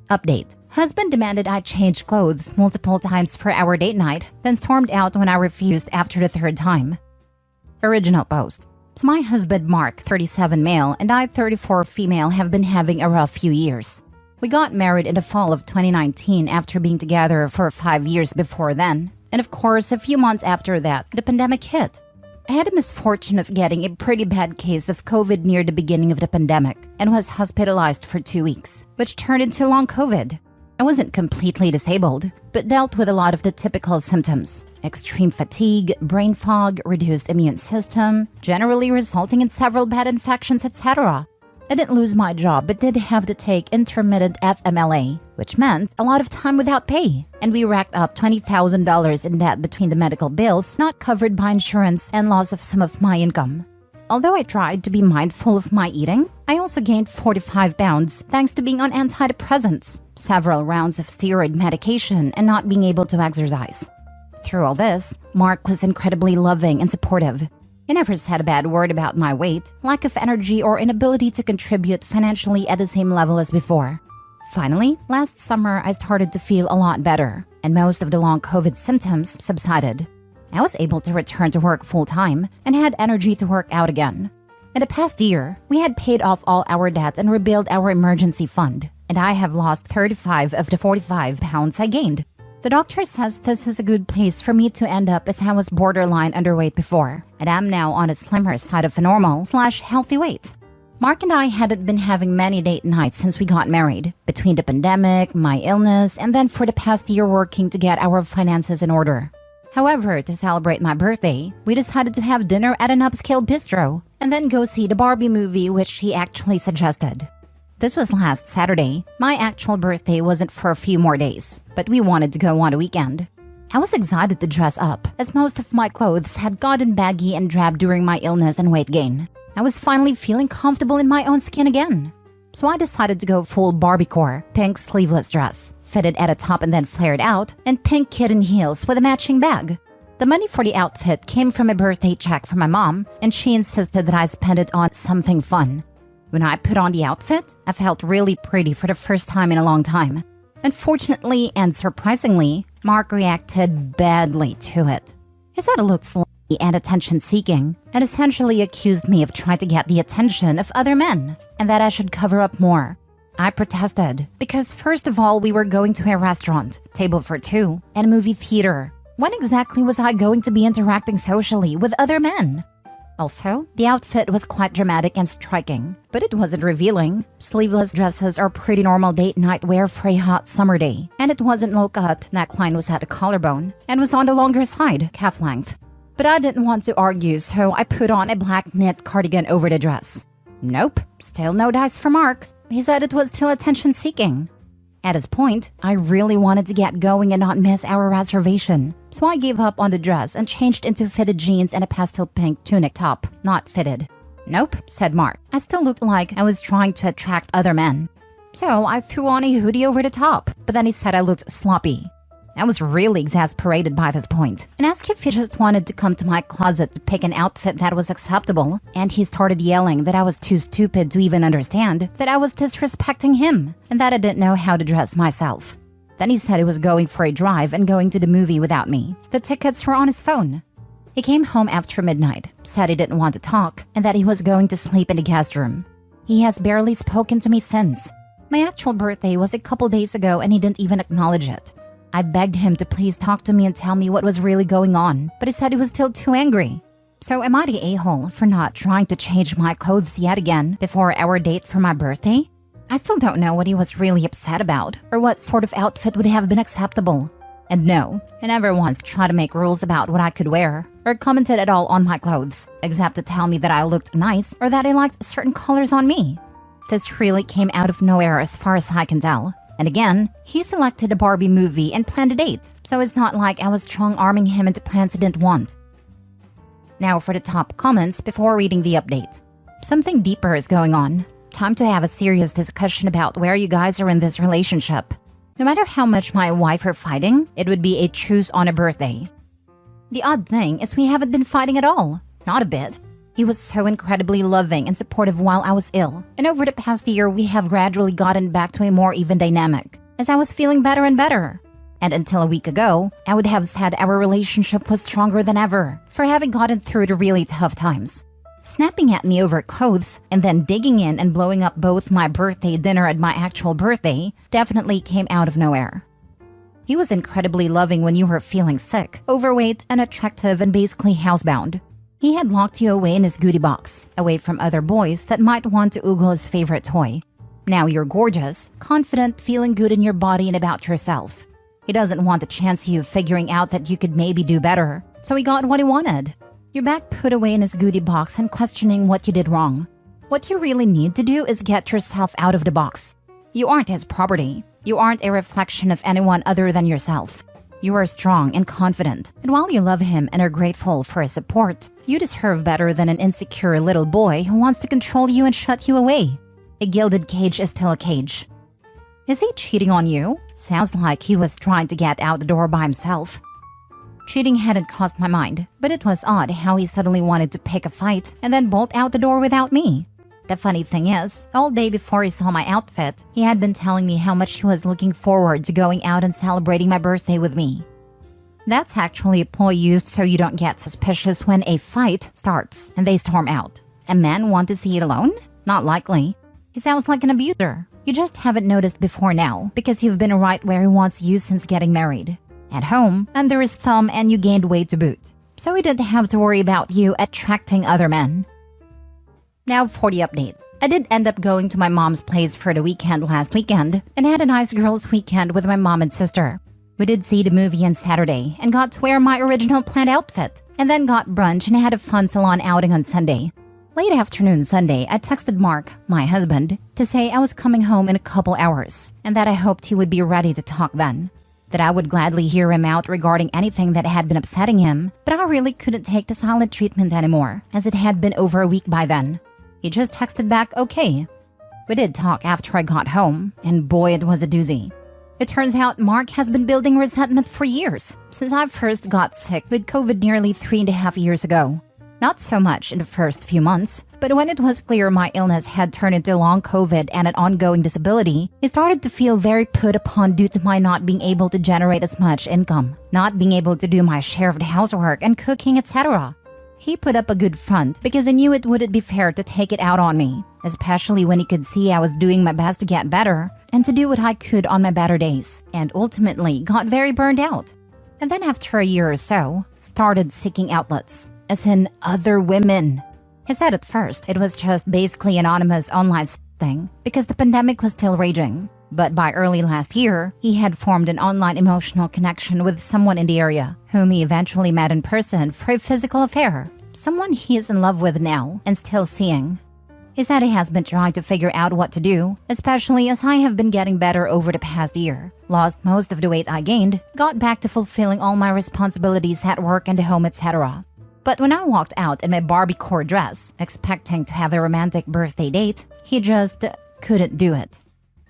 Update. Husband demanded I change clothes multiple times for our date night, then stormed out when I refused after the third time. Original post. So my husband Mark, 37 male, and I, 34 female, have been having a rough few years. We got married in the fall of 2019 after being together for 5 years before then. And of course, a few months after that, the pandemic hit. I had the misfortune of getting a pretty bad case of COVID near the beginning of the pandemic and was hospitalized for 2 weeks, which turned into long COVID. I wasn't completely disabled, but dealt with a lot of the typical symptoms. Extreme fatigue, brain fog, reduced immune system, generally resulting in several bad infections, etc. I didn't lose my job but did have to take intermittent FMLA, which meant a lot of time without pay. And we racked up $20,000 in debt between the medical bills not covered by insurance and loss of some of my income. Although I tried to be mindful of my eating, I also gained 45 pounds thanks to being on antidepressants, several rounds of steroid medication, and not being able to exercise. Through all this, Mark was incredibly loving and supportive. He never said a bad word about my weight, lack of energy, or inability to contribute financially at the same level as before. Finally, last summer I started to feel a lot better, and most of the long COVID symptoms subsided. I was able to return to work full-time and had energy to work out again. In the past year, we had paid off all our debts and rebuilt our emergency fund, and I have lost 35 of the 45 pounds I gained. The doctor says this is a good place for me to end up as I was borderline underweight before, and I'm now on a slimmer side of a normal/healthy weight. Mark and I hadn't been having many date nights since we got married, between the pandemic, my illness, and then for the past year working to get our finances in order. However, to celebrate my birthday, we decided to have dinner at an upscale bistro, and then go see the Barbie movie which he actually suggested. This was last Saturday. My actual birthday wasn't for a few more days, but we wanted to go on a weekend. I was excited to dress up, as most of my clothes had gotten baggy and drab during my illness and weight gain. I was finally feeling comfortable in my own skin again. So I decided to go full Barbiecore, pink sleeveless dress, fitted at a top and then flared out, and pink kitten heels with a matching bag. The money for the outfit came from a birthday check from my mom, and she insisted that I spend it on something fun. When I put on the outfit, I felt really pretty for the first time in a long time. Unfortunately and surprisingly, Mark reacted badly to it. He said it looked slutty and attention-seeking, and essentially accused me of trying to get the attention of other men, and that I should cover up more. I protested, because first of all we were going to a restaurant, table for two, and a movie theater. When exactly was I going to be interacting socially with other men? Also, the outfit was quite dramatic and striking, but it wasn't revealing. Sleeveless dresses are pretty normal date night wear for a hot summer day, and it wasn't low-cut, neckline was at the collarbone, and was on the longer side, calf length. But I didn't want to argue, so I put on a black knit cardigan over the dress. Nope, still no dice for Mark. He said it was still attention-seeking. At this point, I really wanted to get going and not miss our reservation, so I gave up on the dress and changed into fitted jeans and a pastel pink tunic top, not fitted. Nope, said Mark. I still looked like I was trying to attract other men. So I threw on a hoodie over the top, but then he said I looked sloppy. I was really exasperated by this point and asked if he just wanted to come to my closet to pick an outfit that was acceptable, and he started yelling that I was too stupid to even understand that I was disrespecting him and that I didn't know how to dress myself. Then he said he was going for a drive and going to the movie without me. The tickets were on his phone. He came home after midnight, said he didn't want to talk, and that he was going to sleep in the guest room. He has barely spoken to me since. My actual birthday was a couple days ago and he didn't even acknowledge it. I begged him to please talk to me and tell me what was really going on, but he said he was still too angry. So am I the a-hole for not trying to change my clothes yet again before our date for my birthday? I still don't know what he was really upset about, or what sort of outfit would have been acceptable. And no, he never once tried to make rules about what I could wear, or commented at all on my clothes, except to tell me that I looked nice or that he liked certain colors on me. This really came out of nowhere as far as I can tell. And again, he selected a Barbie movie and planned a date, so it's not like I was strong-arming him into plans he didn't want. Now for the top comments before reading the update. Something deeper is going on. Time to have a serious discussion about where you guys are in this relationship. No matter how much my wife are fighting, it would be a truce on a birthday. The odd thing is we haven't been fighting at all. Not a bit. He was so incredibly loving and supportive while I was ill, and over the past year we have gradually gotten back to a more even dynamic, as I was feeling better and better. And until a week ago, I would have said our relationship was stronger than ever for having gotten through the really tough times. Snapping at me over clothes and then digging in and blowing up both my birthday dinner and my actual birthday definitely came out of nowhere. He was incredibly loving when you were feeling sick, overweight, unattractive, and basically housebound. He had locked you away in his goodie box, away from other boys that might want to oogle his favorite toy. Now you're gorgeous, confident, feeling good in your body and about yourself. He doesn't want to chance you figuring out that you could maybe do better, so he got what he wanted. You're back put away in his goodie box and questioning what you did wrong. What you really need to do is get yourself out of the box. You aren't his property. You aren't a reflection of anyone other than yourself. You are strong and confident, and while you love him and are grateful for his support, you deserve better than an insecure little boy who wants to control you and shut you away. A gilded cage is still a cage. Is he cheating on you? Sounds like he was trying to get out the door by himself. Cheating hadn't crossed my mind, but it was odd how he suddenly wanted to pick a fight and then bolt out the door without me. The funny thing is, all day before he saw my outfit, he had been telling me how much he was looking forward to going out and celebrating my birthday with me. That's actually a ploy used so you don't get suspicious when a fight starts and they storm out. A man want to see it alone? Not likely. He sounds like an abuser. You just haven't noticed before now because you've been right where he wants you since getting married. At home, under his thumb, and you gained weight to boot. So he didn't have to worry about you attracting other men. Now for the update. I did end up going to my mom's place for the weekend last weekend and had a nice girls' weekend with my mom and sister. We did see the movie on Saturday and got to wear my original planned outfit, and then got brunch and had a fun salon outing on Sunday. Late afternoon Sunday, I texted Mark, my husband, to say I was coming home in a couple hours and that I hoped he would be ready to talk then. That I would gladly hear him out regarding anything that had been upsetting him, but I really couldn't take the silent treatment anymore as it had been over a week by then. He just texted back, okay. We did talk after I got home, and boy, it was a doozy. It turns out Mark has been building resentment for years, since I first got sick with COVID nearly 3.5 years ago. Not so much in the first few months, but when it was clear my illness had turned into long COVID and an ongoing disability, he started to feel very put upon due to my not being able to generate as much income, not being able to do my share of the housework and cooking, etc. He put up a good front because I knew it wouldn't be fair to take it out on me, especially when he could see I was doing my best to get better and to do what I could on my better days, and ultimately got very burned out. And then after a year or so, started seeking outlets, as in other women. He said at first it was just basically anonymous online thing because the pandemic was still raging. But by early last year, he had formed an online emotional connection with someone in the area, whom he eventually met in person for a physical affair. Someone he is in love with now and still seeing. He said he has been trying to figure out what to do, especially as I have been getting better over the past year, lost most of the weight I gained, got back to fulfilling all my responsibilities at work and the home, etc. But when I walked out in my Barbie-core dress, expecting to have a romantic birthday date, he just couldn't do it.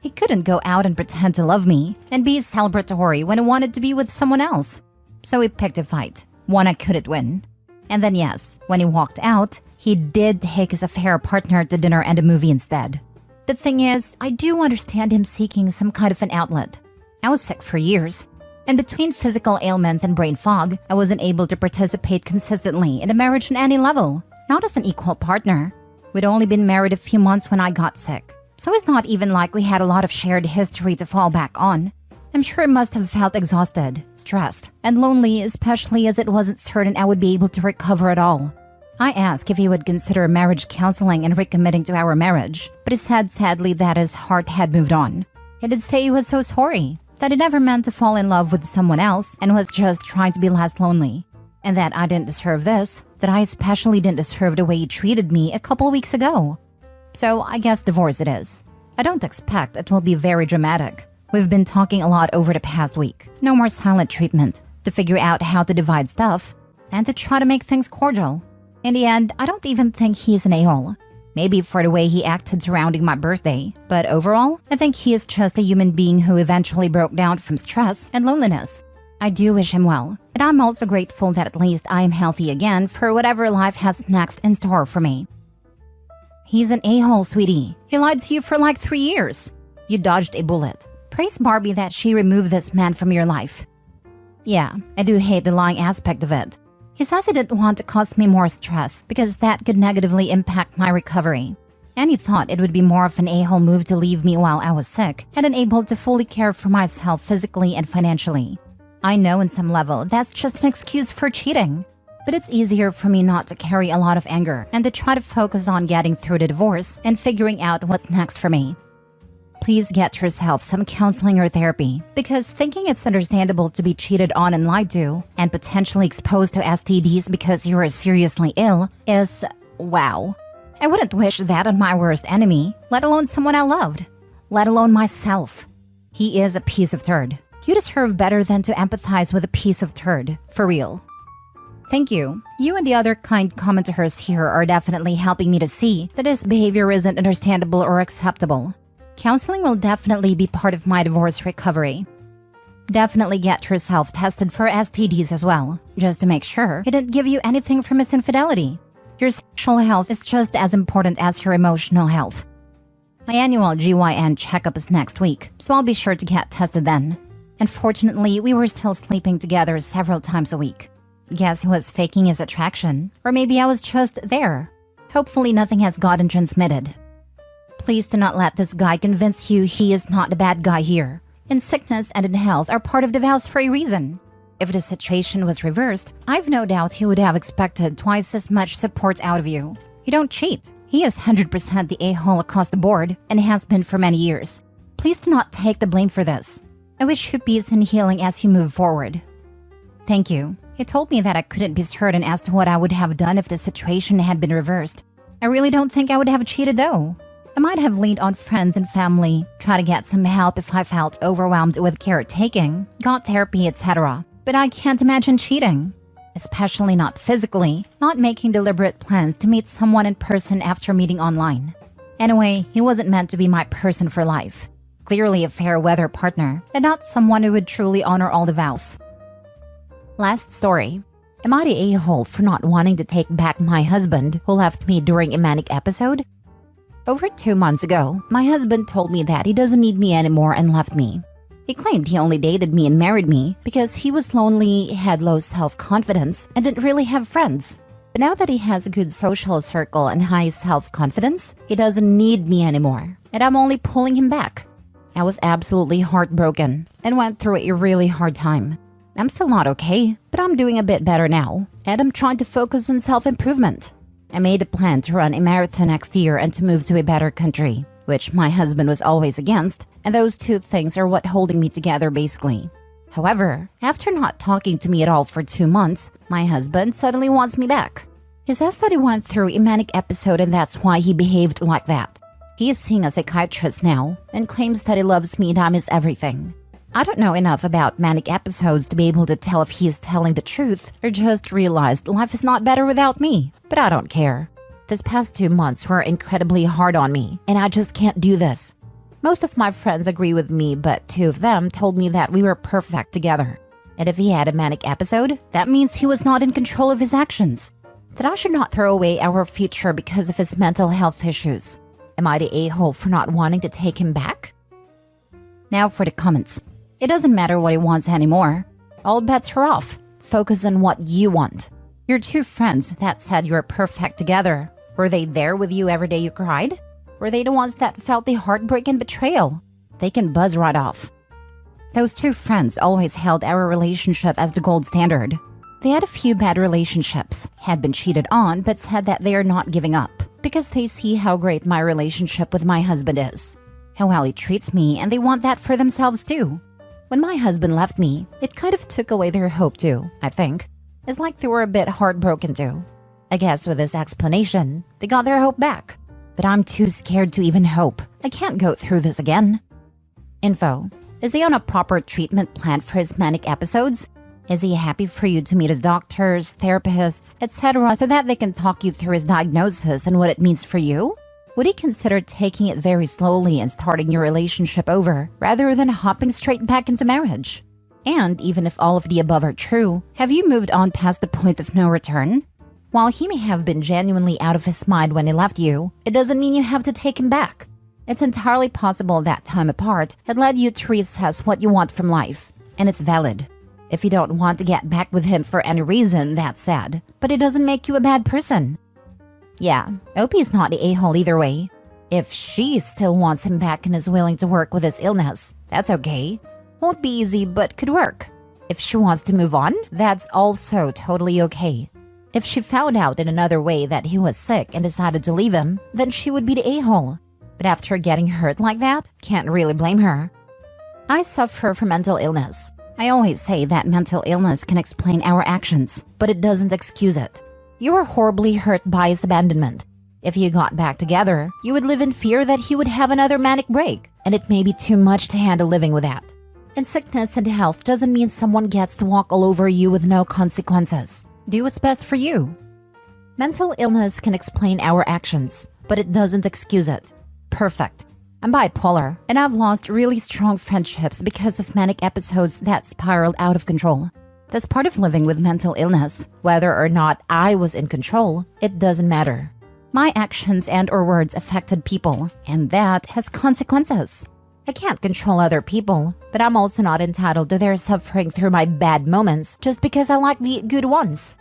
He couldn't go out and pretend to love me and be celebratory when he wanted to be with someone else. So he picked a fight, one I couldn't win. And then yes, when he walked out, he did take his affair partner to dinner and a movie instead. The thing is, I do understand him seeking some kind of an outlet. I was sick for years. And between physical ailments and brain fog, I wasn't able to participate consistently in a marriage on any level, not as an equal partner. We'd only been married a few months when I got sick. So it's not even like we had a lot of shared history to fall back on. I'm sure I must have felt exhausted, stressed, and lonely, especially as it wasn't certain I would be able to recover at all. I asked if he would consider marriage counseling and recommitting to our marriage, but he said sadly that his heart had moved on. He did say he was so sorry, that he never meant to fall in love with someone else and was just trying to be less lonely. And that I didn't deserve this, that I especially didn't deserve the way he treated me a couple weeks ago. So I guess divorce it is. I don't expect it will be very dramatic. We've been talking a lot over the past week. No more silent treatment, to figure out how to divide stuff, and to try to make things cordial. In the end, I don't even think he's an a-hole. Maybe for the way he acted surrounding my birthday, but overall, I think he is just a human being who eventually broke down from stress and loneliness. I do wish him well, and I'm also grateful that at least I am healthy again for whatever life has next in store for me. He's an a-hole, sweetie. He lied to you for like 3 years. You dodged a bullet. Praise Barbie that she removed this man from your life. Yeah, I do hate the lying aspect of it. He says he didn't want to cause me more stress because that could negatively impact my recovery. And he thought it would be more of an a-hole move to leave me while I was sick and unable to fully care for myself physically and financially. I know on some level that's just an excuse for cheating. But it's easier for me not to carry a lot of anger and to try to focus on getting through the divorce and figuring out what's next for me. Please get yourself some counseling or therapy because thinking it's understandable to be cheated on and lied to and potentially exposed to STDs because you are seriously ill is wow. I wouldn't wish that on my worst enemy, let alone someone I loved, let alone myself. He is a piece of turd. You deserve better than to empathize with a piece of turd, for real. Thank you. You and the other kind commenters here are definitely helping me to see that this behavior isn't understandable or acceptable. Counseling will definitely be part of my divorce recovery. Definitely get yourself tested for STDs as well, just to make sure he didn't give you anything from his infidelity. Your sexual health is just as important as your emotional health. My annual GYN checkup is next week, so I'll be sure to get tested then. Unfortunately, we were still sleeping together several times a week. Guess he was faking his attraction, or maybe I was just there. Hopefully nothing has gotten transmitted. Please do not let this guy convince you he is not the bad guy here. In sickness and in health are part of the vows for a reason. If the situation was reversed, I've no doubt he would have expected twice as much support out of you. You don't cheat. He is 100% the a-hole across the board and has been for many years. Please do not take the blame for this. I wish you peace and healing as you move forward. Thank you. He told me that I couldn't be certain as to what I would have done if the situation had been reversed. I really don't think I would have cheated though. I might have leaned on friends and family, tried to get some help if I felt overwhelmed with caretaking, got therapy, etc. But I can't imagine cheating. Especially not physically, not making deliberate plans to meet someone in person after meeting online. Anyway, he wasn't meant to be my person for life. Clearly a fair weather partner, and not someone who would truly honor all the vows. Last story. Am I the a-hole for not wanting to take back my husband who left me during a manic episode? Over 2 months ago, my husband told me that he doesn't need me anymore and left me. He claimed he only dated me and married me because he was lonely, had low self-confidence, and didn't really have friends. But now that he has a good social circle and high self-confidence, he doesn't need me anymore, and I'm only pulling him back. I was absolutely heartbroken and went through a really hard time. I'm still not okay, but I'm doing a bit better now, and I'm trying to focus on self-improvement. I made a plan to run a marathon next year and to move to a better country, which my husband was always against, and those two things are what holding me together basically. However, after not talking to me at all for 2 months, my husband suddenly wants me back. He says that he went through a manic episode and that's why he behaved like that. He is seeing a psychiatrist now and claims that he loves me and I'm his everything. I don't know enough about manic episodes to be able to tell if he is telling the truth or just realized life is not better without me, but I don't care. This past 2 months were incredibly hard on me, and I just can't do this. Most of my friends agree with me, but 2 of them told me that we were perfect together. And if he had a manic episode, that means he was not in control of his actions. That I should not throw away our future because of his mental health issues. Am I the a-hole for not wanting to take him back? Now for the comments. It doesn't matter what he wants anymore. All bets are off. Focus on what you want. Your 2 friends that said you were perfect together, were they there with you every day you cried? Were they the ones that felt the heartbreak and betrayal? They can buzz right off. Those 2 friends always held our relationship as the gold standard. They had a few bad relationships, had been cheated on, but said that they are not giving up because they see how great my relationship with my husband is, how well he treats me, and they want that for themselves too. When my husband left me, it kind of took away their hope too, I think. It's like they were a bit heartbroken too. I guess with this explanation, they got their hope back. But I'm too scared to even hope. I can't go through this again. Info. Is he on a proper treatment plan for his manic episodes? Is he happy for you to meet his doctors, therapists, etc. so that they can talk you through his diagnosis and what it means for you? Would he consider taking it very slowly and starting your relationship over rather than hopping straight back into marriage? And even if all of the above are true, have you moved on past the point of no return? While he may have been genuinely out of his mind when he left you, it doesn't mean you have to take him back. It's entirely possible that time apart had led you to reassess what you want from life, and it's valid. If you don't want to get back with him for any reason, that's sad, but it doesn't make you a bad person. Yeah, OP's not the a-hole either way. If she still wants him back and is willing to work with his illness, that's okay. Won't be easy, but could work. If she wants to move on, that's also totally okay. If she found out in another way that he was sick and decided to leave him, then she would be the a-hole. But after getting hurt like that, can't really blame her. I suffer from mental illness. I always say that mental illness can explain our actions, but it doesn't excuse it. You were horribly hurt by his abandonment. If you got back together, you would live in fear that he would have another manic break, and it may be too much to handle living with that. And sickness and health doesn't mean someone gets to walk all over you with no consequences. Do what's best for you. Mental illness can explain our actions, but it doesn't excuse it. Perfect. I'm bipolar, and I've lost really strong friendships because of manic episodes that spiraled out of control. That's part of living with mental illness. Whether or not I was in control, it doesn't matter. My actions and/or words affected people, and that has consequences. I can't control other people, but I'm also not entitled to their suffering through my bad moments just because I like the good ones.